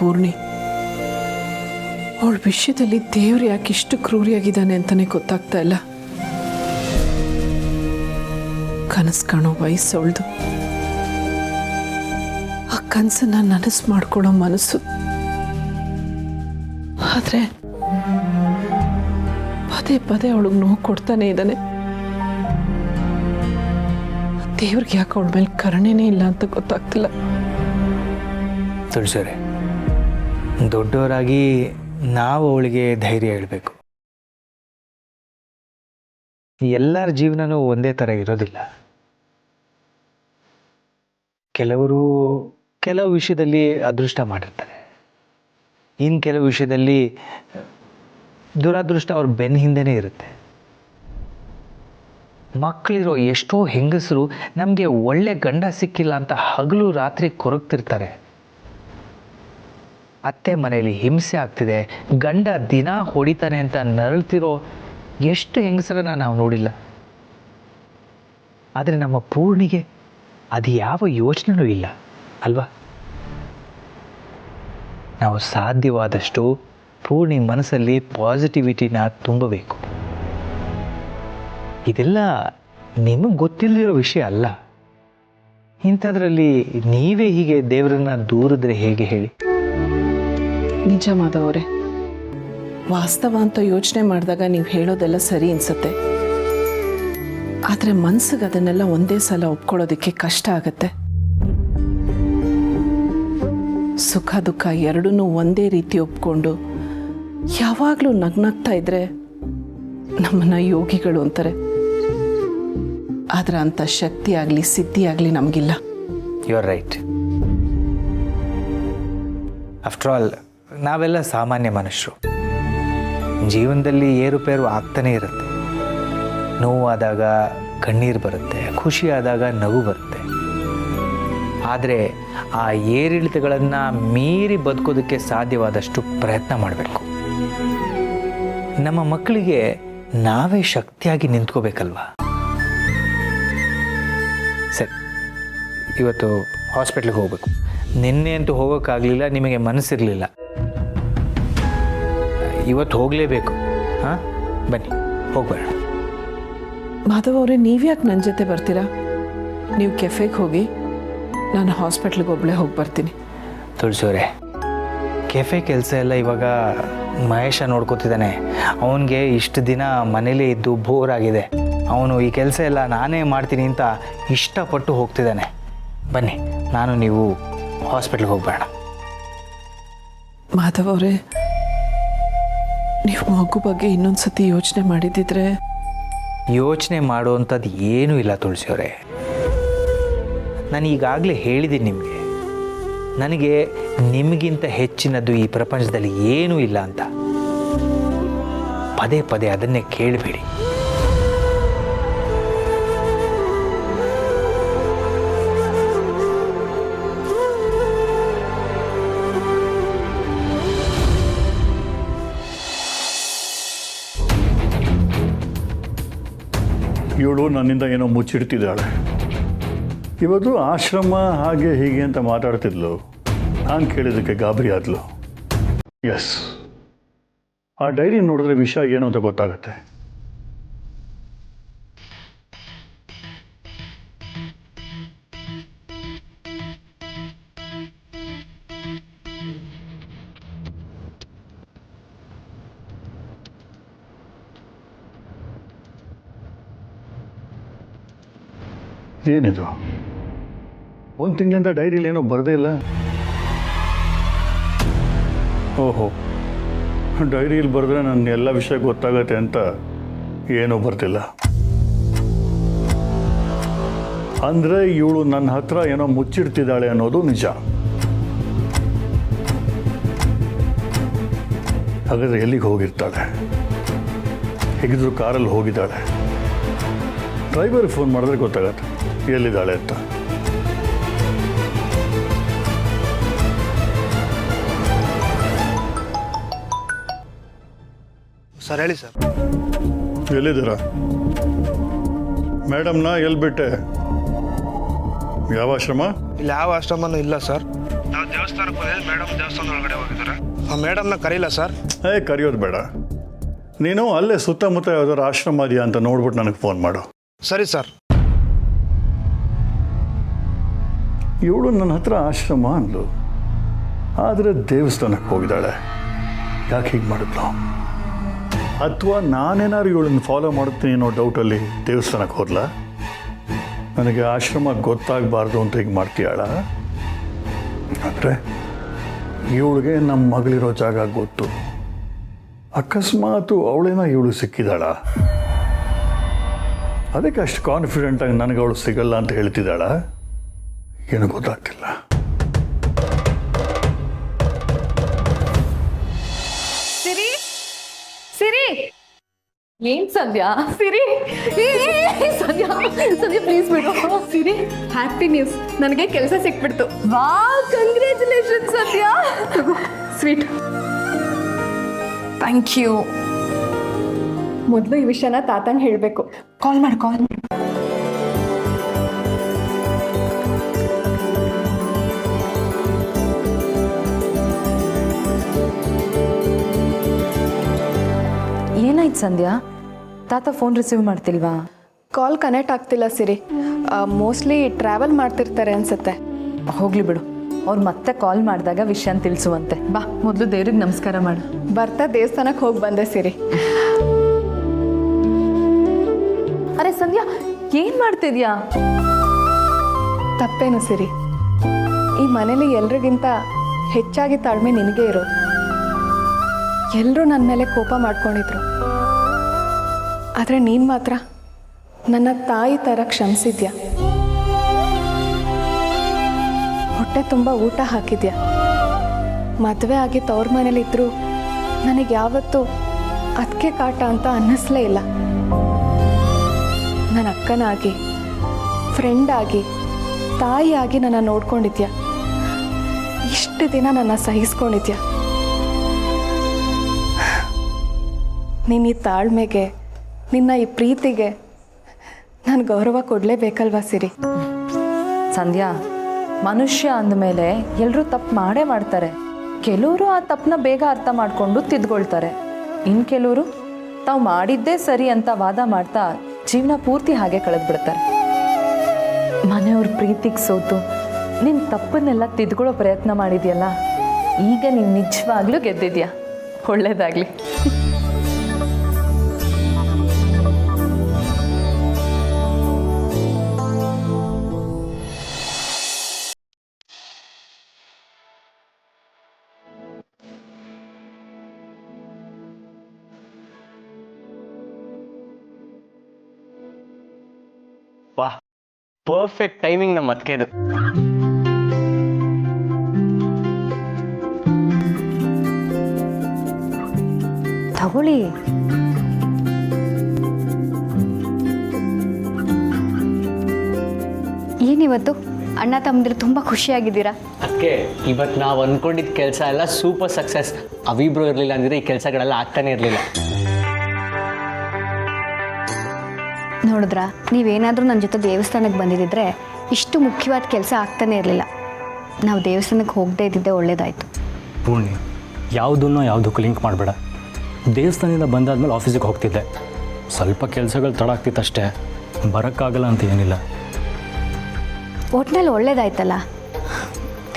ಪೂರ್ಣಿ. ಅವಳ ವಿಷಯದಲ್ಲಿ ದೇವ್ರು ಯಾಕೆ ಇಷ್ಟು ಕ್ರೂರಿಯಾಗಿದ್ದಾನೆ ಅಂತಲೇ ಗೊತ್ತಾಗ್ತಾ ಇಲ್ಲ. ಕನಸು ಕಾಣೋ ವಯಸ್ಸು ಅವಳ್ದು. ಆ ಕನಸನ್ನ ನನಸು ಮಾಡ್ಕೊಳ್ಳೋ ಮನಸ್ಸು. ಆದರೆ ಪದೇ ಪದೇ ಅವಳಿಗೆ ನೋವು ಕೊಡ್ತಾನೆ ಇದ್ದಾನೆ. ದೇವ್ರಿಗೆ ಯಾಕೆ ಅವಳ ಮೇಲೆ ಕರುಣೆನೇ ಇಲ್ಲ ಅಂತ ಗೊತ್ತಾಗ್ತಿಲ್ಲ. ತುಳಸಿಯವರೇ, ದೊಡ್ಡವರಾಗಿ ನಾವು ಅವಳಿಗೆ ಧೈರ್ಯ ಹೇಳಬೇಕು. ಎಲ್ಲರ ಜೀವನನೂ ಒಂದೇ ಥರ ಇರೋದಿಲ್ಲ. ಕೆಲವು ವಿಷಯದಲ್ಲಿ ಅದೃಷ್ಟ ಮಾಡಿರ್ತಾರೆ, ಇನ್ನು ಕೆಲವು ವಿಷಯದಲ್ಲಿ ದುರಾದೃಷ್ಟ ಅವ್ರ ಬೆನ್ನ ಹಿಂದೆನೇ ಇರುತ್ತೆ. ಮಕ್ಕಳಿರೋ ಎಷ್ಟೋ ಹೆಂಗಸರು ನಮಗೆ ಒಳ್ಳೆ ಗಂಡ ಸಿಕ್ಕಿಲ್ಲ ಅಂತ ಹಗಲು ರಾತ್ರಿ ಕೊರಗ್ತಿರ್ತಾರೆ. ಅತ್ತೆ ಮನೆಯಲ್ಲಿ ಹಿಂಸೆ ಆಗ್ತಿದೆ, ಗಂಡ ದಿನ ಹೊಡಿತಾನೆ ಅಂತ ನರಳ್ತಿರೋ ಎಷ್ಟು ಹೆಂಗಸರನ್ನ ನಾವು ನೋಡಿಲ್ಲ. ಆದರೆ ನಮ್ಮ ಪೂರ್ಣಿಗೆ ಅದು ಯಾವ ಯೋಚನೆನೂ ಇಲ್ಲ ಅಲ್ವಾ? ನಾವು ಸಾಧ್ಯವಾದಷ್ಟು ಪೂರ್ಣಿ ಮನಸ್ಸಲ್ಲಿ ಪಾಸಿಟಿವಿಟಿನ ತುಂಬಬೇಕು. ಇದೆಲ್ಲ ನಿಮಗೆ ಗೊತ್ತಿಲ್ಲದಿರೋ ವಿಷಯ ಅಲ್ಲ. ಇಂಥದ್ರಲ್ಲಿ ನೀವೇ ಹೀಗೆ ದೇವರನ್ನ ದೂರಿದ್ರೆ ಹೇಗೆ ಹೇಳಿ? ನಿಜ ಮಾಧವರೇ, ವಾಸ್ತವ ಅಂತ ಯೋಚನೆ ಮಾಡಿದಾಗ ನೀವು ಹೇಳೋದೆಲ್ಲ ಸರಿ ಅನ್ಸುತ್ತೆ. ಆದರೆ ಮನ್ಸಿಗೆ ಅದನ್ನೆಲ್ಲ ಒಂದೇ ಸಲ ಒಪ್ಕೊಳ್ಳೋದಕ್ಕೆ ಕಷ್ಟ ಆಗತ್ತೆ. ಸುಖ ದುಃಖ ಎರಡನ್ನೂ ಒಂದೇ ರೀತಿ ಒಪ್ಕೊಂಡು ಯಾವಾಗಲೂ ನಗ್ನಗ್ತಾ ಇದ್ರೆ ನಮ್ಮನ್ನ ಯೋಗಿಗಳು ಅಂತಾರೆ. ಆದರೆ ಅಂಥ ಶಕ್ತಿ ಆಗಲಿ ಸಿದ್ಧಿ ಆಗಲಿ ನಮಗಿಲ್ಲ. You are right. After all ನಾವೆಲ್ಲ ಸಾಮಾನ್ಯ ಮನುಷ್ಯರು. ಜೀವನದಲ್ಲಿ ಏರುಪೇರು ಆಗ್ತಾನೆ ಇರುತ್ತೆ. ನೋವಾದಾಗ ಕಣ್ಣೀರು ಬರುತ್ತೆ, ಖುಷಿ ಆದಾಗ ನಗು ಬರುತ್ತೆ. ಆದರೆ ಆ ಏರಿಳಿತಗಳನ್ನು ಮೀರಿ ಬದುಕೋದಕ್ಕೆ ಸಾಧ್ಯವಾದಷ್ಟು ಪ್ರಯತ್ನ ಮಾಡಬೇಕು. ನಮ್ಮ ಮಕ್ಕಳಿಗೆ ನಾವೇ ಶಕ್ತಿಯಾಗಿ ನಿಂತ್ಕೋಬೇಕಲ್ವಾ? ಸರಿ, ಇವತ್ತು ಹಾಸ್ಪಿಟ್ಲಿಗೆ ಹೋಗಬೇಕು. ನಿನ್ನೆ ಅಂತೂ ಹೋಗೋಕ್ಕಾಗಲಿಲ್ಲ, ನಿಮಗೆ ಮನಸ್ಸಿರಲಿಲ್ಲ. ಇವತ್ತು ಹೋಗಲೇಬೇಕು. ಹಾಂ, ಬನ್ನಿ ಹೋಗ್ಬೇಡ. ಮಾಧವ್ ಅವರೇ, ನೀವ್ಯಾಕೆ ನನ್ನ ಜೊತೆ ಬರ್ತೀರಾ? ನೀವು ಕೆಫೆಗೆ ಹೋಗಿ, ನಾನು ಹಾಸ್ಪಿಟ್ಲಿಗೆ ಒಬ್ಬಳೇ ಹೋಗಿ ಬರ್ತೀನಿ. ತುಳಸಿಯವರೇ, ಕೆಫೆ ಕೆಲಸ ಎಲ್ಲ ಇವಾಗ ಮಹೇಶ ನೋಡ್ಕೋತಿದ್ದಾನೆ. ಅವನಿಗೆ ಇಷ್ಟು ದಿನ ಮನೇಲೇ ಇದ್ದು ಬೋರ್ ಆಗಿದೆ. ಅವನು ಈ ಕೆಲಸ ಎಲ್ಲ ನಾನೇ ಮಾಡ್ತೀನಿ ಅಂತ ಇಷ್ಟಪಟ್ಟು ಹೋಗ್ತಿದ್ದಾನೆ. ಬನ್ನಿ, ನಾನು ನೀವು ಹಾಸ್ಪಿಟ್ಲಿಗೆ ಹೋಗ್ಬೇಡ. ಮಾಧವ್ ಅವರೇ, ನೀವು ಮಗು ಬಗ್ಗೆ ಇನ್ನೊಂದು ಸತಿ ಯೋಚನೆ ಮಾಡಿದ್ದಿದ್ರೆ. ಯೋಚನೆ ಮಾಡುವಂಥದ್ದು ಏನೂ ಇಲ್ಲ ತುಳಸಿಯವರೇ. ನಾನು ಈಗಾಗಲೇ ಹೇಳಿದ್ದೀನಿ ನಿಮಗೆ, ನನಗೆ ನಿಮಗಿಂತ ಹೆಚ್ಚಿನದು ಈ ಪ್ರಪಂಚದಲ್ಲಿ ಏನೂ ಇಲ್ಲ ಅಂತ. ಪದೇ ಪದೇ ಅದನ್ನೇ ಕೇಳಬೇಡಿ. ಇವಳು ನನ್ನಿಂದ ಏನೋ ಮುಚ್ಚಿಡ್ತಿದ್ದಾಳೆ. ಇವತ್ತು ಆಶ್ರಮ ಹಾಗೆ ಹೀಗೆ ಅಂತ ಮಾತಾಡ್ತಿದ್ಲು. ನಾನು ಕೇಳಿದ್ದಕ್ಕೆ ಗಾಬರಿ ಆದ್ಲು. ಎಸ್, ಆ ಡೈರಿ ನೋಡಿದ್ರೆ ವಿಷಯ ಏನು ಅಂತ ಗೊತ್ತಾಗತ್ತೆ. ಏನಿದು? ಒಂದು ತಿಂಗಳಿಂದ ಡೈರಿಲಿ ಏನೋ ಬರದೇ ಇಲ್ಲ. ಓಹೋ, ಡೈರಿಯಲ್ಲಿ ಬರೆದ್ರೆ ನನ್ನ ಎಲ್ಲ ವಿಷಯ ಗೊತ್ತಾಗತ್ತೆ ಅಂತ ಏನೂ ಬರ್ತಿಲ್ಲ. ಅಂದರೆ ಇವಳು ನನ್ನ ಹತ್ರ ಏನೋ ಮುಚ್ಚಿಡ್ತಿದ್ದಾಳೆ ಅನ್ನೋದು ನಿಜ. ಹಾಗಾದರೆ ಎಲ್ಲಿಗೆ ಹೋಗಿರ್ತಾಳೆ? ಹೇಗಿದ್ರು ಕಾರಲ್ಲಿ ಹೋಗಿದ್ದಾಳೆ. ಡ್ರೈವರ್ಗೆ ಫೋನ್ ಮಾಡಿದ್ರೆ ಗೊತ್ತಾಗತ್ತೆ ಎಲ್ಲಿದ್ದಾಳೆ ಅಂತ. ಸರ್ ಹೇಳಿ ಸರ್. ಎಲ್ಲಿದ್ದೀರಾ? ಮೇಡಮ್ನ ಎಲ್ಲಿ ಬಿಟ್ಟೆ? ಯಾವ ಆಶ್ರಮ? ಇಲ್ಲಿ ಯಾವ ಆಶ್ರಮನೂ ಇಲ್ಲ ಸರ್. ನಾವು ದೇವಸ್ಥಾನಕ್ಕೆ ಹೋದ್ರೆ ಮೇಡಮ್ ದೇವಸ್ಥಾನ ಒಳಗಡೆ ಹೋಗಿದ್ದಾರೆ. ಮೇಡಮ್ನ ಕರೀಲ್ಲ ಸರ್? ಕರೆಯೋದು ಬೇಡ. ನೀನು ಅಲ್ಲೇ ಸುತ್ತಮುತ್ತ ಯಾವ್ದಾದ್ರು ಆಶ್ರಮ ಇದೆಯಾ ಅಂತ ನೋಡ್ಬಿಟ್ಟು ನನಗೆ ಫೋನ್ ಮಾಡು. ಸರಿ ಸರ್. ಇವಳು ನನ್ನ ಹತ್ರ ಆಶ್ರಮ ಅಂದ್ಲು, ಆದರೆ ದೇವಸ್ಥಾನಕ್ಕೆ ಹೋಗಿದ್ದಾಳೆ. ಯಾಕೆ ಹೀಗೆ ಮಾಡಿದ್ಲು? ಅಥವಾ ನಾನೇನಾದ್ರು ಇವಳನ್ನು ಫಾಲೋ ಮಾಡುತ್ತೀನಿ ಅನ್ನೋ ಡೌಟಲ್ಲಿ ದೇವಸ್ಥಾನಕ್ಕೆ ಹೋದ್ಲ? ನನಗೆ ಆಶ್ರಮ ಗೊತ್ತಾಗಬಾರ್ದು ಅಂತ ಹೀಗೆ ಮಾಡ್ತೀಯಾಳ? ಅಂದರೆ ಇವಳಿಗೆ ನಮ್ಮ ಮಗಳಿರೋ ಜಾಗ ಗೊತ್ತು. ಅಕಸ್ಮಾತು ಅವಳೇನ ಇವಳು ಸಿಕ್ಕಿದಾಳ, ಅದಕ್ಕೆ ಅಷ್ಟು ಕಾನ್ಫಿಡೆಂಟಾಗಿ ನನಗೆ ಅವಳು ಸಿಗಲ್ಲ ಅಂತ ಹೇಳ್ತಿದ್ದಾಳ? ಏನು ಗೊತ್ತಾಗ್ತಿಲ್ಲ. ಸಿರಿ ಸಿರಿ ಏನ್ ಸಂಧ್ಯಾ? ಸಿರಿ ಸಂಧ್ಯಾ ಸಂಧ್ಯಾ ಪ್ಲೀಸ್ ಬಿಡು. ಸಿರಿ ಹ್ಯಾಪಿ ನ್ಯೂಸ್, ನನಗೆ ಕೆಲಸ ಸಿಕ್ಬಿಡ್ತು. ವಾ congratulation Sandhya. Sweet. Thank you. ಮೊದಲು ಈ ವಿಷಯನ ತಾತಂಗೆ ಹೇಳಬೇಕು. ಕಾಲ್ ಮಾಡಿ. ಏನಾಯ್ತು ಸಂಧ್ಯಾ? ತಾತ ಫೋನ್ ರಿಸೀವ್ ಮಾಡ್ತಿಲ್ವಾ? ಕಾಲ್ ಕನೆಕ್ಟ್ ಆಗ್ತಿಲ್ಲ ಸಿರಿ. ಮೋಸ್ಟ್ಲಿ ಟ್ರಾವೆಲ್ ಮಾಡ್ತಿರ್ತಾರೆ ಅನ್ಸುತ್ತೆ. ಹೋಗ್ಲಿ ಬಿಡು, ಅವ್ರು ಮತ್ತೆ ಕಾಲ್ ಮಾಡಿದಾಗ ವಿಷಯನ ತಿಳಿಸುವಂತೆ. ಬಾ ಮೊದಲು ದೇವ್ರಿಗೆ ನಮಸ್ಕಾರ ಮಾಡು. ಬರ್ತಾ ದೇವಸ್ಥಾನಕ್ಕೆ ಹೋಗಿ ಬಂದೆ ಸಿರಿ. ಅರೆ ಸಂಧ್ಯಾ, ಏನ್ ಮಾಡ್ತಿದ್ಯಾ? ತಪ್ಪೇನು ಸಿರಿ, ಈ ಮನೇಲಿ ಎಲ್ರಿಗಿಂತ ಹೆಚ್ಚಾಗಿ ತಾಳ್ಮೆ ನಿನಗೆ ಇರೋದು. ಎಲ್ಲರೂ ನನ್ನ ಮೇಲೆ ಕೋಪ ಮಾಡ್ಕೊಂಡಿದ್ರು, ಆದರೆ ನೀನು ಮಾತ್ರ ನನ್ನ ತಾಯಿ ಥರ ಕ್ಷಮಿಸಿದ್ಯಾ. ಹೊಟ್ಟೆ ತುಂಬ ಊಟ ಹಾಕಿದ್ಯಾ. ಮದುವೆ ಆಗಿ ತವ್ರ ಮನೇಲಿದ್ದರೂ ನನಗೆ ಯಾವತ್ತೂ ಅದಕ್ಕೆ ಕಾಟ ಅಂತ ಅನ್ನಿಸ್ಲೇ ಇಲ್ಲ. ನನ್ನ ಅಕ್ಕನಾಗಿ, ಫ್ರೆಂಡ್ ಆಗಿ, ತಾಯಿಯಾಗಿ ನನ್ನ ನೋಡ್ಕೊಂಡಿದ್ಯಾ. ಇಷ್ಟು ದಿನ ನನ್ನ ಸಹಿಸ್ಕೊಂಡಿದ್ಯಾ. ನಿನ್ನ ಈ ತಾಳ್ಮೆಗೆ, ನಿನ್ನ ಈ ಪ್ರೀತಿಗೆ ನಾನು ಗೌರವ ಕೊಡಲೇಬೇಕಲ್ವಾ ಸಿರಿ? ಸಂಧ್ಯಾ, ಮನುಷ್ಯ ಅಂದಮೇಲೆ ಎಲ್ಲರೂ ತಪ್ಪು ಮಾಡೇ ಮಾಡ್ತಾರೆ. ಕೆಲವರು ಆ ತಪ್ಪನ್ನ ಬೇಗ ಅರ್ಥ ಮಾಡಿಕೊಂಡು ತಿದ್ಕೊಳ್ತಾರೆ. ಇನ್ನು ಕೆಲವರು ತಾವು ಮಾಡಿದ್ದೇ ಸರಿ ಅಂತ ವಾದ ಮಾಡ್ತಾ ಜೀವನ ಪೂರ್ತಿ ಹಾಗೆ ಕಳೆದ್ಬಿಡ್ತಾರೆ. ಮನೆಯವ್ರ ಪ್ರೀತಿಗೆ ಸೋತು ನಿನ್ನ ತಪ್ಪನ್ನೆಲ್ಲ ತಿದ್ಕೊಳ್ಳೋ ಪ್ರಯತ್ನ ಮಾಡಿದ್ಯಲ್ಲ, ಈಗ ನೀನು ನಿಜವಾಗ್ಲೂ ಗೆದ್ದಿದ್ಯಾ. ಒಳ್ಳೇದಾಗಲಿ. ವಾ, ಪರ್ಫೆಕ್ಟ್ ಟೈಮಿಂಗ್ ನಮ್ಮ ಅತ್ತಿಗೆದು. ತಗೊಳ್ಳಿ. ಏನಿವತ್ತು ಅಣ್ಣ ತಮ್ಮಂದಿರು ತುಂಬ ಖುಷಿಯಾಗಿದ್ದೀರಾ? ಅದಕ್ಕೆ ಇವತ್ತು ನಾವು ಅಂದ್ಕೊಂಡಿದ್ದ ಕೆಲಸ ಎಲ್ಲ ಸೂಪರ್ ಸಕ್ಸಸ್. ಅವಿಬ್ರು ಇರಲಿಲ್ಲ ಅಂದರೆ ಈ ಕೆಲಸಗಳೆಲ್ಲ ಆಗ್ತಾನೆ ಇರಲಿಲ್ಲ. ನೋಡಿದ್ರಾ, ನೀವೇನಾದರೂ ನನ್ನ ಜೊತೆ ದೇವಸ್ಥಾನಕ್ಕೆ ಬಂದಿದ್ದರೆ ಇಷ್ಟು ಮುಖ್ಯವಾದ ಕೆಲಸ ಆಗ್ತಾನೆ ಇರಲಿಲ್ಲ. ನಾವು ದೇವಸ್ಥಾನಕ್ಕೆ ಹೋಗದೇ ಇದ್ದಿದ್ದೆ ಒಳ್ಳೇದಾಯಿತು. ಪೂರ್ಣಿ, ಯಾವುದಕ್ಕೂ ಲಿಂಕ್ ಮಾಡಬೇಡ. ದೇವಸ್ಥಾನದಿಂದ ಬಂದಾದ್ಮೇಲೆ ಆಫೀಸಿಗೆ ಹೋಗ್ತಿದ್ದೆ. ಸ್ವಲ್ಪ ಕೆಲಸಗಳು ತಡ ಆಗ್ತಿತ್ತಷ್ಟೇ, ಬರೋಕ್ಕಾಗಲ್ಲ ಅಂತ ಏನಿಲ್ಲ. ಒಟ್ಟಿನಲ್ಲಿ ಒಳ್ಳೇದಾಯ್ತಲ್ಲ.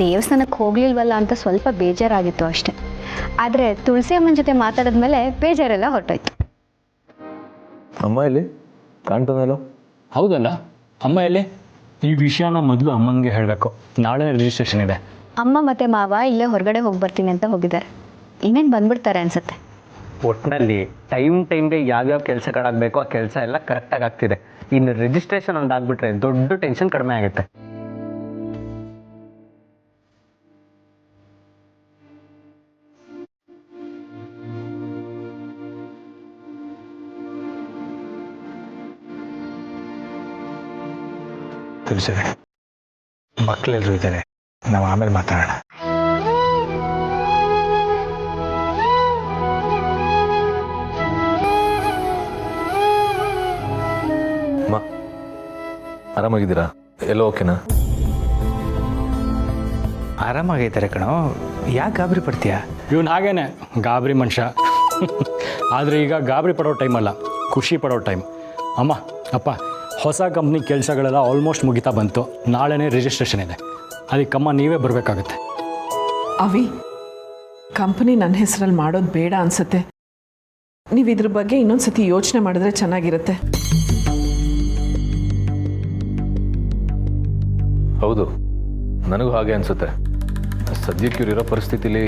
ದೇವಸ್ಥಾನಕ್ಕೆ ಹೋಗಲಿಲ್ವಲ್ಲ ಅಂತ ಸ್ವಲ್ಪ ಬೇಜಾರಾಗಿತ್ತು ಅಷ್ಟೆ. ಆದರೆ ತುಳಸಿ ಅಮ್ಮನ ಜೊತೆ ಮಾತಾಡಿದ್ಮೇಲೆ ಬೇಜಾರೆಲ್ಲ ಹೊರಟೋಯ್ತು. ಅಮ್ಮ ಇಲ್ಲಿ ಕಾಣ್ತಾನಲ್ಲ? ಹೌದಲ್ಲ, ಅಮ್ಮ ಎಲ್ಲಿ? ಈ ವಿಷಯನ ಮೊದಲು ಅಮ್ಮನಿಗೆ ಹೇಳಬೇಕು. ನಾಳೆ ರಿಜಿಸ್ಟ್ರೇಷನ್ ಇದೆ. ಅಮ್ಮ ಮತ್ತು ಮಾವ ಇಲ್ಲೇ ಹೊರಗಡೆ ಹೋಗಿ ಬರ್ತೀನಿ ಅಂತ ಹೋಗಿದ್ದಾರೆ. ಇನ್ನೇನು ಬಂದ್ಬಿಡ್ತಾರೆ ಅನ್ಸುತ್ತೆ. ಒಟ್ಟಿನಲ್ಲಿ ಟೈಮ್ಗೆ ಯಾವ್ಯಾವ ಕೆಲಸಗಳಾಗಬೇಕು ಆ ಕೆಲಸ ಎಲ್ಲ ಕರೆಕ್ಟಾಗಿ ಆಗ್ತಿದೆ. ಇನ್ನು ರಿಜಿಸ್ಟ್ರೇಷನ್ ಒಂದು ಆಗಿಬಿಟ್ರೆ ದೊಡ್ಡ ಟೆನ್ಷನ್ ಕಡಿಮೆ ಆಗುತ್ತೆ. ತಿಳಿಸಿದೆ. ಮಕ್ಕಳೆಲ್ಲರೂ ಇದ್ದಾರೆ, ನಾವು ಆಮೇಲೆ ಮಾತಾಡೋಣ. ಅಮ್ಮ, ಆರಾಮಾಗಿದ್ದೀರಾ? ಎಲ್ಲೋ ಓಕೆನಾ? ಆರಾಮಾಗೈತಾರೆ ಕಣೋ, ಯಾಕೆ ಗಾಬರಿ ಪಡ್ತೀಯಾ? ಇವನು ಹಾಗೇನೆ ಗಾಬರಿ ಮನುಷ್ಯ. ಆದರೆ ಈಗ ಗಾಬರಿ ಪಡೋ ಟೈಮ್ ಅಲ್ಲ, ಖುಷಿ ಪಡೋ ಟೈಮ್. ಅಮ್ಮ ಅಪ್ಪ, ಹೊಸ ಕಂಪ್ನಿ ಕೆಲಸಗಳೆಲ್ಲ ಆಲ್ಮೋಸ್ಟ್ ಮುಗಿತಾ ಬಂತು. ನಾಳೆನೇ ರಿಜಿಸ್ಟ್ರೇಷನ್ ಇದೆ, ಅದಕ್ಕಮ್ಮ ನೀವೇ ಬರಬೇಕಾಗತ್ತೆ. ಅವಿ, ಕಂಪನಿ ನನ್ನ ಹೆಸರಲ್ಲಿ ಮಾಡೋದು ಬೇಡ ಅನ್ಸುತ್ತೆ. ನೀವು ಇದ್ರ ಬಗ್ಗೆ ಇನ್ನೊಂದು ಸತಿ ಯೋಚನೆ ಮಾಡಿದ್ರೆ ಚೆನ್ನಾಗಿರುತ್ತೆ. ಹೌದು, ನನಗೂ ಹಾಗೆ ಅನಿಸುತ್ತೆ. ಸದ್ಯಕ್ಕೆ ಇವ್ರಿರೋ ಪರಿಸ್ಥಿತಿಲಿ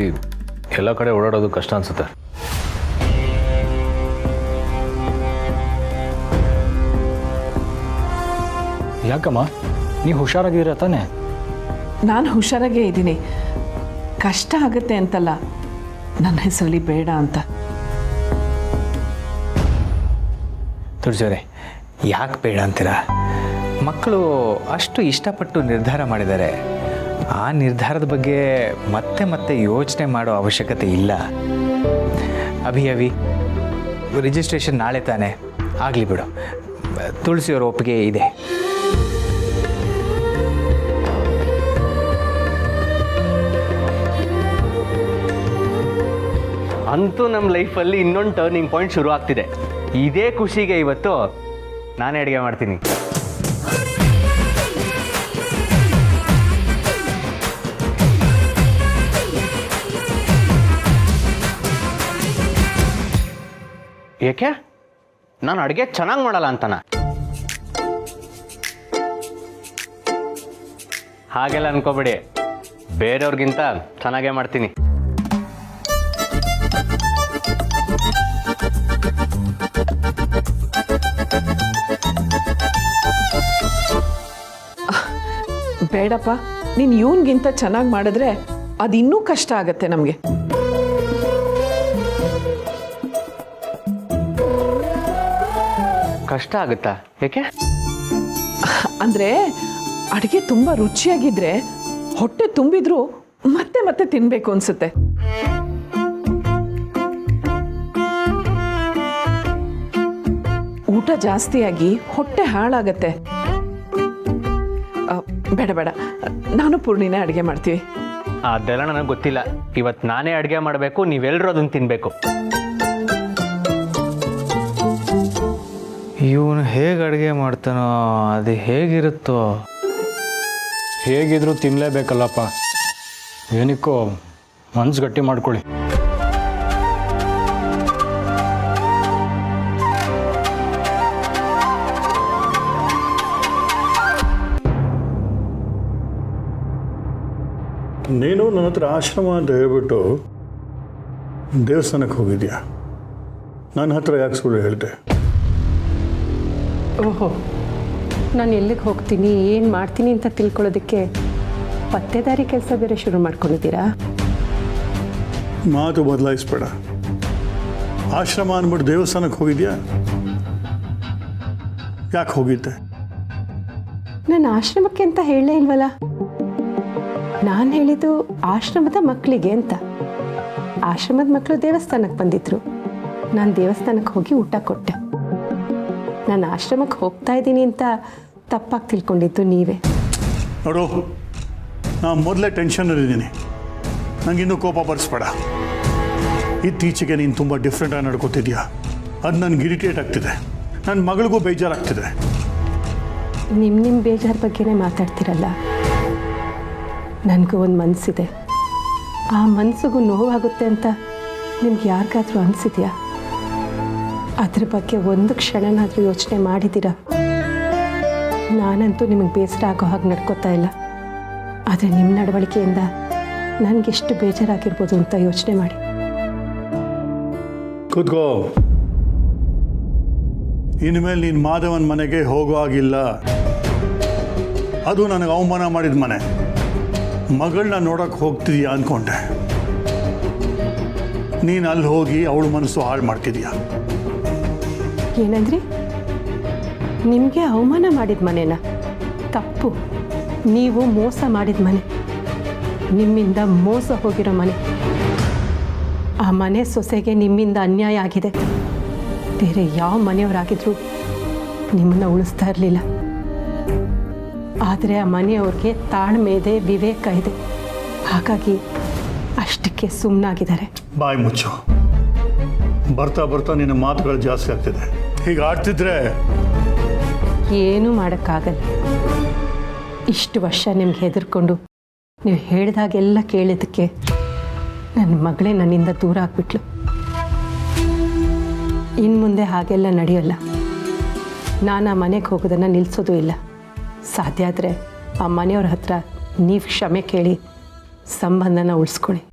ಎಲ್ಲ ಕಡೆ ಓಡಾಡೋದು ಕಷ್ಟ ಅನಿಸುತ್ತೆ. ಯಾಕಮ್ಮ, ನೀವು ಹುಷಾರಾಗಿದ್ದೀರ ತಾನೆ? ನಾನು ಹುಷಾರಾಗೇ ಇದ್ದೀನಿ. ಕಷ್ಟ ಆಗುತ್ತೆ ಅಂತಲ್ಲ, ನನ್ನ ಹೆಸರಲ್ಲಿ ಬೇಡ ಅಂತ. ತುಳಸಿಯವರೇ, ಯಾಕೆ ಬೇಡ ಅಂತೀರಾ? ಮಕ್ಕಳು ಅಷ್ಟು ಇಷ್ಟಪಟ್ಟು ನಿರ್ಧಾರ ಮಾಡಿದ್ದಾರೆ. ಆ ನಿರ್ಧಾರದ ಬಗ್ಗೆ ಮತ್ತೆ ಮತ್ತೆ ಯೋಚನೆ ಮಾಡೋ ಅವಶ್ಯಕತೆ ಇಲ್ಲ. ಅಭಿ ರಿಜಿಸ್ಟ್ರೇಷನ್ ನಾಳೆ ತಾನೆ, ಆಗಲಿ ಬಿಡು. ತುಳಸಿಯವರ ಒಪ್ಪಿಗೆ ಇದೆ. ಅಂತೂ ನಮ್ಮ ಲೈಫಲ್ಲಿ ಇನ್ನೊಂದು ಟರ್ನಿಂಗ್ ಪಾಯಿಂಟ್ ಶುರು ಆಗ್ತಿದೆ. ಇದೇ ಖುಷಿಗೆ ಇವತ್ತು ನಾನೇ ಅಡುಗೆ ಮಾಡ್ತೀನಿ. ಏಕೆ? ನಾನು ಅಡುಗೆ ಚೆನ್ನಾಗಿ ಮಾಡಲ್ಲ ಅಂತನ? ಹಾಗೆಲ್ಲ ಅನ್ಕೋಬೇಡಿ, ಬೇರೆಯವ್ರಿಗಿಂತ ಚೆನ್ನಾಗೇ ಮಾಡ್ತೀನಿ. ಬೇಡಪ್ಪ, ನೀನು ಇವನಿಗಿಂತ ಚೆನ್ನಾಗಿ ಮಾಡಿದ್ರೆ ಅದು ಇನ್ನೂ ಕಷ್ಟ ಆಗತ್ತೆ ನಮಗೆ. ಕಷ್ಟ ಆಗುತ್ತಾ? ಏಕೆ? ಅಂದರೆ ಅಡುಗೆ ತುಂಬ ರುಚಿಯಾಗಿದ್ರೆ ಹೊಟ್ಟೆ ತುಂಬಿದ್ರೂ ಮತ್ತೆ ಮತ್ತೆ ತಿನ್ನಬೇಕು ಅನ್ಸುತ್ತೆ. ಊಟ ಜಾಸ್ತಿಯಾಗಿ ಹೊಟ್ಟೆ ಹಾಳಾಗತ್ತೆ. ಬೇಡ ಬೇಡ, ನಾನು ಪೂರ್ಣಿನೇ ಅಡುಗೆ ಮಾಡ್ತೀವಿ. ಅದೆಲ್ಲ ನನಗೆ ಗೊತ್ತಿಲ್ಲ. ಇವತ್ತು ನಾನೇ ಅಡುಗೆ ಮಾಡಬೇಕು, ನೀವೆಲ್ಲರೂ ಅದನ್ನು ತಿನ್ನಬೇಕು. ಇವನು ಹೇಗೆ ಅಡುಗೆ ಮಾಡ್ತಾನೋ, ಅದು ಹೇಗಿರುತ್ತೋ. ಹೇಗಿದ್ರೂ ತಿನ್ನಲೇಬೇಕಲ್ಲಪ್ಪ. ಏನಕ್ಕೋ ಮನ್ಸು ಗಟ್ಟಿ ಮಾಡ್ಕೊಳ್ಳಿ. ನೀನು ನನ್ನ ಹತ್ರ ಆಶ್ರಮ ಅಂತ ಹೇಳ್ಬಿಟ್ಟು ದೇವಸ್ಥಾನಕ್ಕೆ ಹೋಗಿದ್ಯಾ. ನನ್ನ ಹತ್ರ ಯಾಕೆ ಸುಳ್ಳು ಹೇಳ್ತೆ? ಓಹೋ, ನಾನು ಎಲ್ಲಿಗೆ ಹೋಗ್ತೀನಿ, ಏನು ಮಾಡ್ತೀನಿ ಅಂತ ತಿಳ್ಕೊಳ್ಳೋದಕ್ಕೆ ಪತ್ತೆದಾರಿ ಕೆಲಸ ಬೇರೆ ಶುರು ಮಾಡ್ಕೊಂಡಿದ್ದೀರಾ? ಮಾತು ಬದಲಾಯಿಸ್ಬೇಡ. ಆಶ್ರಮ ಅಂದ್ಬಿಟ್ಟು ದೇವಸ್ಥಾನಕ್ಕೆ ಹೋಗಿದ್ಯಾ? ಯಾಕೆ ಹೋಗಿದ್ದೆ? ನಾನು ಆಶ್ರಮಕ್ಕೆ ಅಂತ ಹೇಳಲೇ ಇಲ್ವಲ್ಲ. ನಾನು ಹೇಳಿದ್ದು ಆಶ್ರಮದ ಮಕ್ಕಳಿಗೆ ಅಂತ. ಆಶ್ರಮದ ಮಕ್ಕಳು ದೇವಸ್ಥಾನಕ್ಕೆ ಬಂದಿದ್ರು, ನಾನು ದೇವಸ್ಥಾನಕ್ಕೆ ಹೋಗಿ ಊಟ ಕೊಟ್ಟೆ. ನಾನು ಆಶ್ರಮಕ್ಕೆ ಹೋಗ್ತಾ ಇದ್ದೀನಿ ಅಂತ ತಪ್ಪಾಗಿ ತಿಳ್ಕೊಂಡಿದ್ದು ನೀವೇ. ನೋಡು, ನಾನು ಮೊದಲೇ ಟೆನ್ಷನಲ್ಲಿದ್ದೀನಿ, ನನಗಿನ್ನೂ ಕೋಪ ಬರ್ಸ್ಬೇಡ. ಇತ್ತೀಚೆಗೆ ನೀನು ತುಂಬ ಡಿಫ್ರೆಂಟಾಗಿ ನಡ್ಕೋತಿದ್ಯಾ, ಅದು ನನಗೆ ಇರಿಟೇಟ್ ಆಗ್ತಿದೆ. ನನ್ನ ಮಗಳಿಗೂ ಬೇಜಾರಾಗ್ತಿದೆ. ನಿಮ್ಮ ಬೇಜಾರ ಬಗ್ಗೆನೇ ಮಾತಾಡ್ತಿರಲ್ಲ. ನನಗೂ ಒಂದು ಮನಸ್ಸಿದೆ, ಆ ಮನಸ್ಸಿಗೂ ನೋವಾಗುತ್ತೆ ಅಂತ ನಿಮ್ಗೆ ಯಾರಿಗಾದ್ರೂ ಅನಿಸಿದೆಯಾ? ಅದ್ರ ಬಗ್ಗೆ ಒಂದು ಕ್ಷಣನಾದರೂ ಯೋಚನೆ ಮಾಡಿದ್ದೀರಾ? ನಾನಂತೂ ನಿಮಗೆ ಬೇಸರ ಆಗೋ ಹಾಗೆ ನಡ್ಕೋತಾ ಇಲ್ಲ. ಆದರೆ ನಿಮ್ಮ ನಡವಳಿಕೆಯಿಂದ ನನಗೆಷ್ಟು ಬೇಜಾರಾಗಿರ್ಬೋದು ಅಂತ ಯೋಚನೆ ಮಾಡಿ. ಕೂತ್ಕೋ. ಇನ್ಮೇಲೆ ನೀನು ಮಾಧವನ ಮನೆಗೆ ಹೋಗೋ ಆಗಿಲ್ಲ. ಅದು ನನಗೆ ಅವಮಾನ ಮಾಡಿದ ಮನೆ. ಮಗಳನ್ನ ನೋಡೋಕೆ ಹೋಗ್ತಿದೀಯಾ ಅಂದ್ಕೊಂಡೆ, ನೀನು ಅಲ್ಲಿ ಹೋಗಿ ಅವಳ ಮನಸ್ಸು ಹಾಳು ಮಾಡ್ತಿದೀಯಾ. ಏನಂದ್ರಿ? ನಿಮಗೆ ಅವಮಾನ ಮಾಡಿದ ಮನೆನ? ತಪ್ಪು. ನೀವು ಮೋಸ ಮಾಡಿದ ಮನೆ, ನಿಮ್ಮಿಂದ ಮೋಸ ಹೋಗಿರೋ ಮನೆ. ಆ ಮನೆ ಸೊಸೆಗೆ ನಿಮ್ಮಿಂದ ಅನ್ಯಾಯ ಆಗಿದೆ. ಬೇರೆ ಯಾವ ಮನೆಯವರಾಗಿದ್ರೂ ನಿಮ್ಮನ್ನು ಉಳಿಸ್ತಾ ಇರಲಿಲ್ಲ. ಆದರೆ ಆ ಮನೆಯವ್ರಿಗೆ ತಾಳ್ಮೆ ಇದೆ, ವಿವೇಕ ಇದೆ. ಹಾಗಾಗಿ ಅಷ್ಟಕ್ಕೆ ಸುಮ್ಮನಾಗಿದ್ದಾರೆ. ಬಾಯಿ ಮುಚ್ಚು. ಬರ್ತಾ ಬರ್ತಾ ನಿನ್ನ ಮಾತುಗಳು ಜಾಸ್ತಿ ಆಗ್ತಿದೆ. ಹೀಗೆ ಆಡ್ತಿದ್ರೆ ಏನೂ ಮಾಡೋಕ್ಕಾಗಲ್ಲ. ಇಷ್ಟು ವರ್ಷ ನಿಮ್ಗೆ ಹೆದರ್ಕೊಂಡು ನೀವು ಹೇಳಿದಾಗೆಲ್ಲ ಕೇಳಿದ್ದಕ್ಕೆ ನನ್ನ ಮಗಳೇ ನನ್ನಿಂದ ದೂರ ಆಗಿಬಿಟ್ಲು. ಇನ್ನು ಮುಂದೆ ಹಾಗೆಲ್ಲ ನಡೆಯೋಲ್ಲ. ನಾನು ಆ ಮನೆಗೆ ಹೋಗೋದನ್ನು ನಿಲ್ಲಿಸೋದು ಇಲ್ಲ. ಸಾಧ್ಯ ಆದರೆ ಆ ಮನೆಯವ್ರ ಹತ್ರ ನೀವು ಕ್ಷಮೆ ಕೇಳಿ ಸಂಬಂಧನ ಉಳಿಸ್ಕೊಳ್ಳಿ.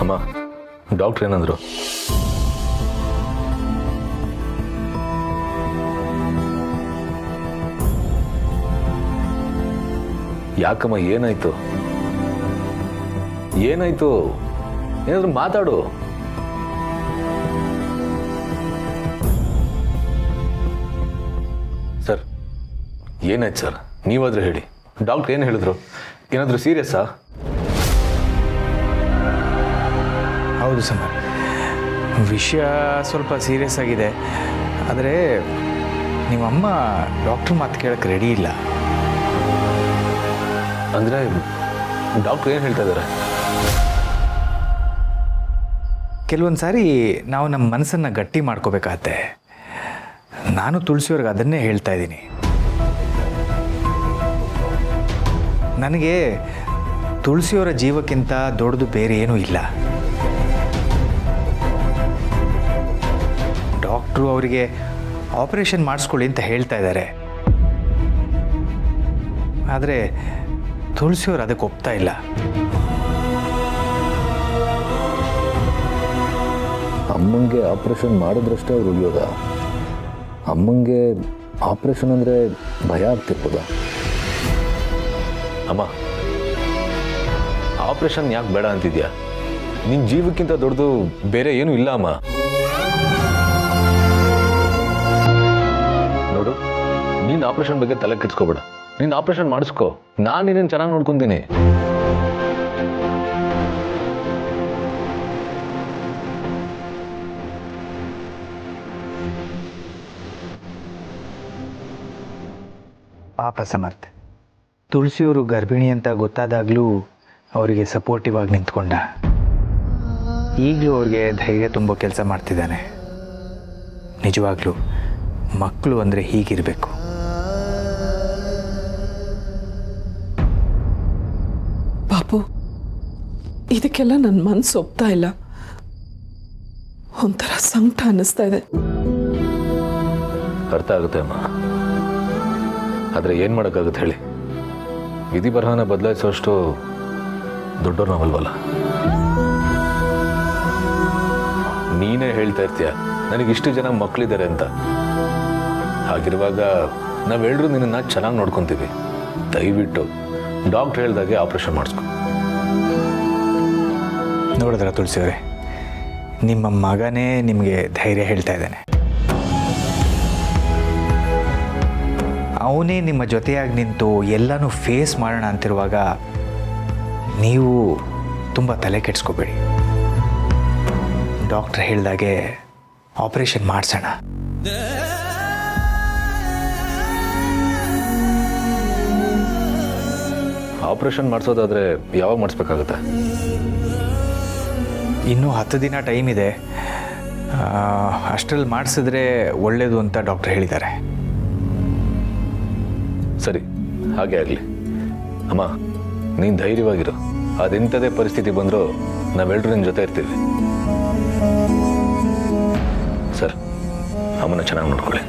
ಅಮ್ಮ, ಡಾಕ್ಟ್ರ್ ಏನಂದ್ರು? ಯಾಕಮ್ಮ, ಏನಾಯ್ತು? ಏನಾಯ್ತು? ಏನಾದ್ರು ಮಾತಾಡು. ಸರ್, ಏನಾಯ್ತು ಸರ್? ನೀವಾದ್ರೂ ಹೇಳಿ. ಡಾಕ್ಟ್ರ್ ಏನು ಹೇಳಿದ್ರು? ಏನಾದರೂ ಸೀರಿಯಸ್ಸಾ? ಹೌದು ಸಮರ್, ವಿಷಯ ಸ್ವಲ್ಪ ಸೀರಿಯಸ್ ಆಗಿದೆ. ಆದರೆ ನಿಮ್ಮಮ್ಮ ಡಾಕ್ಟ್ರ್ ಮಾತು ಕೇಳೋಕ್ಕೆ ರೆಡಿ ಇಲ್ಲ. ಅಂದರೆ ಡಾಕ್ಟ್ರ್ ಏನು ಹೇಳ್ತಾ ಇದ್ದಾರೆ? ಕೆಲವೊಂದು ಸಾರಿ ನಾವು ನಮ್ಮ ಮನಸ್ಸನ್ನು ಗಟ್ಟಿ ಮಾಡ್ಕೋಬೇಕಾಗತ್ತೆ. ನಾನು ತುಳಸಿಯವ್ರಿಗೆ ಅದನ್ನೇ ಹೇಳ್ತಾ ಇದ್ದೀನಿ. ನನಗೆ ತುಳಸಿಯವರ ಜೀವಕ್ಕಿಂತ ದೊಡ್ಡದು ಬೇರೆ ಏನೂ ಇಲ್ಲ. ಡಾಕ್ಟ್ರು ಅವರಿಗೆ ಆಪರೇಷನ್ ಮಾಡಿಸ್ಕೊಳ್ಳಿ ಅಂತ ಹೇಳ್ತಾ ಇದ್ದಾರೆ. ಆದರೆ ತುಳಸಿಯವರು ಅದಕ್ಕೆ ಒಪ್ತಾ ಇಲ್ಲ. ಅಮ್ಮಂಗೆ ಆಪ್ರೇಷನ್ ಮಾಡಿದ್ರಷ್ಟೇ ಅವ್ರು ಉಳಿಯೋದ? ಅಮ್ಮಂಗೆ ಆಪ್ರೇಷನ್ ಅಂದರೆ ಭಯ ಆಗ್ತಿರ್ಬೋದ? ಅಮ್ಮ, ಆಪ್ರೇಷನ್ ಯಾಕೆ ಬೇಡ ಅಂತಿದ್ಯಾ? ನಿನ್ನ ಜೀವಕ್ಕಿಂತ ದೊಡ್ಡದು ಬೇರೆ ಏನೂ ಇಲ್ಲ ಅಮ್ಮ. ನೋಡು, ನೀನು ಆಪ್ರೇಷನ್ ಬಗ್ಗೆ ತಲೆ ಕೆಡ್ಸ್ಕೋಬೇಡ. ನೀನು ಆಪ್ರೇಷನ್ ಮಾಡಿಸ್ಕೋ. ನಾನು ನಿನ್ನನ್ನು ಚೆನ್ನಾಗಿ ನೋಡ್ಕೊತೀನಿ. ಪಾಪ ಸಮರ್ಥ, ತುಳಸಿಯವರು ಗರ್ಭಿಣಿ ಅಂತ ಗೊತ್ತಾದಾಗಲೂ ಅವರಿಗೆ ಸಪೋರ್ಟಿವ್ ಆಗಿ ನಿಂತ್ಕೊಂಡ. ಈಗಲೂ ಅವ್ರಿಗೆ ಧೈರ್ಯ ತುಂಬೋ ಕೆಲಸ ಮಾಡ್ತಿದ್ದಾನೆ. ನಿಜವಾಗ್ಲೂ ಮಕ್ಕಳು ಅಂದರೆ ಹೀಗಿರಬೇಕು. ಪಾಪು, ಇದಕ್ಕೆಲ್ಲ ನನ್ನ ಮನಸ್ಸು ಒಪ್ತಾ ಇಲ್ಲ. ಒಂಥರ ಸಂಕಟ ಅನ್ನಿಸ್ತಾ ಇದೆ. ಅರ್ಥ ಆಗುತ್ತೆ ಅಮ್ಮ, ಆದರೆ ಏನು ಮಾಡೋಕ್ಕಾಗುತ್ತೆ ಹೇಳಿ? ವಿಧಿ ಬರಹನ ಬದಲಾಯಿಸೋಷ್ಟು ದೊಡ್ಡವ್ರು ನಾವಲ್ವಲ್ಲ. ನೀನೇ ಹೇಳ್ತಾ ಇರ್ತೀಯ ನನಗಿಷ್ಟು ಜನ ಮಕ್ಕಳಿದ್ದಾರೆ ಅಂತ. ಹಾಗಿರುವಾಗ ನಾವೆಲ್ಲರೂ ನಿನ್ನನ್ನು ಚೆನ್ನಾಗಿ ನೋಡ್ಕೊತೀವಿ. ದಯವಿಟ್ಟು ಡಾಕ್ಟ್ರ್ ಹೇಳ್ದಾಗೆ ಆಪ್ರೇಷನ್ ಮಾಡಿಸ್ಕೊ. ನೋಡಿದ್ರ ತುಳಸಿಯವರೇ, ನಿಮ್ಮ ಮಗನೇ ನಿಮಗೆ ಧೈರ್ಯ ಹೇಳ್ತಾ ಇದ್ದಾನೆ. ಅವನೇ ನಿಮ್ಮ ಜೊತೆಯಾಗಿ ನಿಂತು ಎಲ್ಲನೂ ಫೇಸ್ ಮಾಡೋಣ ಅಂತಿರುವಾಗ ನೀವು ತುಂಬ ತಲೆ ಕೆಡಿಸ್ಕೋಬೇಡಿ. ಡಾಕ್ಟ್ರ್ ಹೇಳ್ದಾಗೆ ಆಪರೇಷನ್ ಮಾಡಿಸೋಣ. ಆಪ್ರೇಷನ್ ಮಾಡಿಸೋದಾದರೆ ಯಾವಾಗ ಮಾಡಿಸ್ಬೇಕಾಗುತ್ತೆ? ಇನ್ನೂ 10 ದಿನ ಟೈಮ್ ಇದೆ. ಅಷ್ಟರಲ್ಲಿ ಮಾಡಿಸಿದ್ರೆ ಒಳ್ಳೆಯದು ಅಂತ ಡಾಕ್ಟ್ರ್ ಹೇಳಿದ್ದಾರೆ. ಸರಿ, ಹಾಗೆ ಆಗಲಿ. ಅಮ್ಮ, ನೀನು ಧೈರ್ಯವಾಗಿರು. ಅದೆಂಥದೇ ಪರಿಸ್ಥಿತಿ ಬಂದರೂ ನಾವೆಲ್ಲರೂ ನಿನ್ನ ಜೊತೆ ಇರ್ತೀವಿ. ಸರ್, ಅಮ್ಮನ ಚೆನ್ನಾಗಿ ನೋಡ್ಕೊಳ್ಳಿ.